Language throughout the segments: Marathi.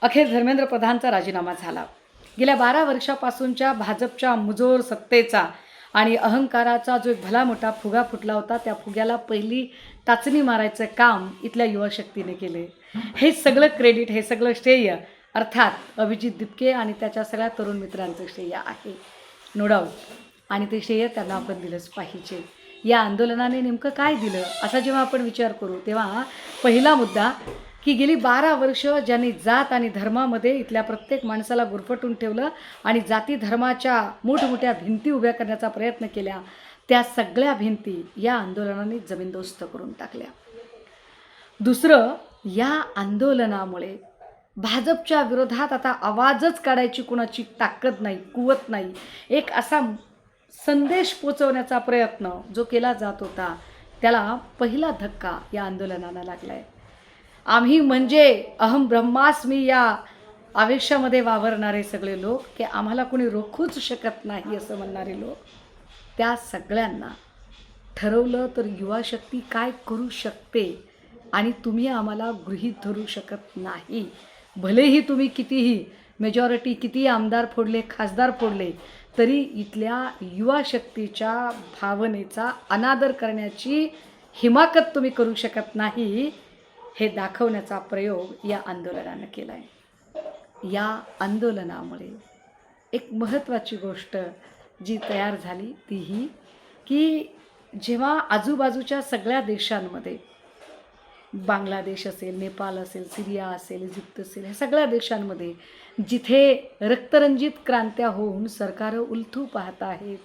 अखेर धर्मेंद्र प्रधानचा राजीनामा झाला. गेल्या 12 वर्षापासूनच्या भाजपच्या मुजोर सत्तेचा आणि अहंकाराचा जो एक भला मोठा फुगा फुटला होता, त्या फुग्याला पहिली टाचणी मारायचं काम इथल्या युवाशक्तीने केले. हे सगळं क्रेडिट, हे सगळं श्रेय अर्थात अभिजित दिपके आणि त्याच्या सगळ्या तरुण मित्रांचं श्रेय आहे, नो डाऊट. आणि ते श्रेय त्यांना आपण दिलंच पाहिजे. या आंदोलनाने नेमकं काय दिलं असा जेव्हा आपण विचार करू, तेव्हा पहिला मुद्दा की गेली 12 वर्ष ज्यांनी जात आणि धर्मामध्ये इथल्या प्रत्येक माणसाला गुरफटून ठेवलं आणि जाती धर्माच्या मोठमोठ्या भिंती उभ्या करण्याचा प्रयत्न केल्या, त्या सगळ्या भिंती या आंदोलनाने जमीनदोस्त करून टाकल्या. दुसरं, या आंदोलनामुळे भाजपच्या विरोधात आता आवाजच काढायची कुणाची ताकद नाही, कुवत नाही. एक असा संदेश पोचवण्याचा प्रयत्न जो केला जात होता, त्याला पहिला धक्का या आंदोलनाला लागला आहे. आम्ही म्हणजे अहम ब्रह्मास्मी या आवेशामध्ये वावरणारे सगळे लोक, की आम्हाला कोणी रोखूच शकत नाही असं म्हणणारे लोक, त्या सगळ्यांना ठरवलं तर युवाशक्ती काय करू शकते आणि तुम्ही आम्हाला गृहीत धरू शकत नाही. भलेही तुम्ही कितीही मेजॉरिटी, कितीही आमदार फोडले, खासदार फोडले, तरी इथल्या युवाशक्तीच्या भावनेचा अनादर करण्याची हिमाकत तुम्ही करू शकत नाही, हे दाखवण्याचा प्रयोग या आंदोलनानं केला आहे. या आंदोलनामुळे एक महत्त्वाची गोष्ट जी तयार झाली ती ही की जेव्हा आजूबाजूच्या सगळ्या देशांमध्ये, बांगलादेश असेल, नेपाळ असेल, सिरिया असेल, इजिप्त असेल, ह्या सगळ्या देशांमध्ये जिथे रक्तरंजित क्रांत्या होऊन सरकारं उलथू पाहत आहेत,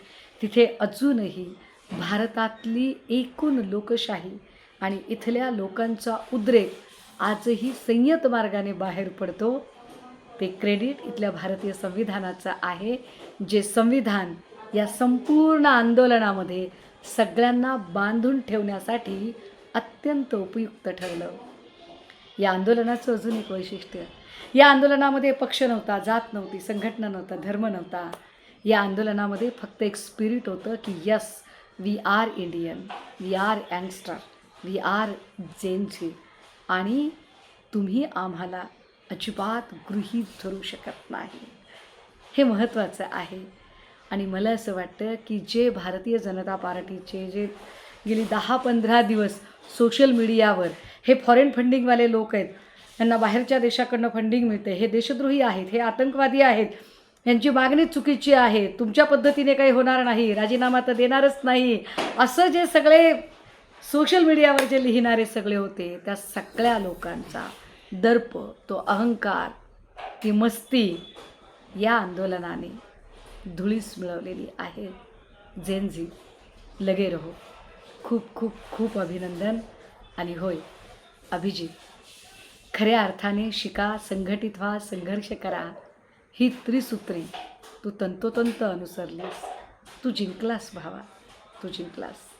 तिथे अजूनही भारतातली एकूण लोकशाही आणि इथल्या लोकांचा उद्रेक आजही संयत मार्गाने बाहेर पडतो. ते क्रेडिट इथल्या भारतीय संविधानाचं आहे, जे संविधान या संपूर्ण आंदोलनामध्ये सगळ्यांना बांधून ठेवण्यासाठी अत्यंत उपयुक्त ठरलं. या आंदोलनाचं अजून एक वैशिष्ट्य, या आंदोलनामध्ये पक्ष नव्हता, जात नव्हती, संघटना नव्हता, धर्म नव्हता. या आंदोलनामध्ये फक्त एक स्पिरिट होतं की yes, we are Indian, we are youngster, we are Gen Z, आणि तुम्ही आम्हाला अजिबात गृहीत धरू शकत नाही. हे महत्त्वाचं आहे. आणि मला असं वाटतं की जे भारतीय जनता पार्टीचे जे गेली 10-15 दिवस सोशल मीडियावर हे फॉरेन फंडिंगवाले लोक आहेत, यांना बाहेरच्या देशाकडनं फंडिंग मिळते, हे देशद्रोही आहेत, हे आतंकवादी आहेत, यांची मागणी चुकीची आहे, तुमच्या पद्धतीने काही होणार नाही, राजीनामा तर देणारच नाही, असं जे सगळे सोशल मीडियावर जे लिहिणारे सगळे होते, त्या सगळ्या लोकांचा दर्प, तो अहंकार, ती मस्ती या आंदोलनाने धुळीस मिळवलेली आहे. जेनझी, लगे रहो. खूप खूप खूप अभिनंदन. आणि होय अभिजित, खऱ्या अर्थाने शिका, संघटित व्हा, संघर्ष करा, ही त्रिसूत्री तू तंतोतंत अनुसरलीस. तू जिंकलास भावा, तू जिंकलास.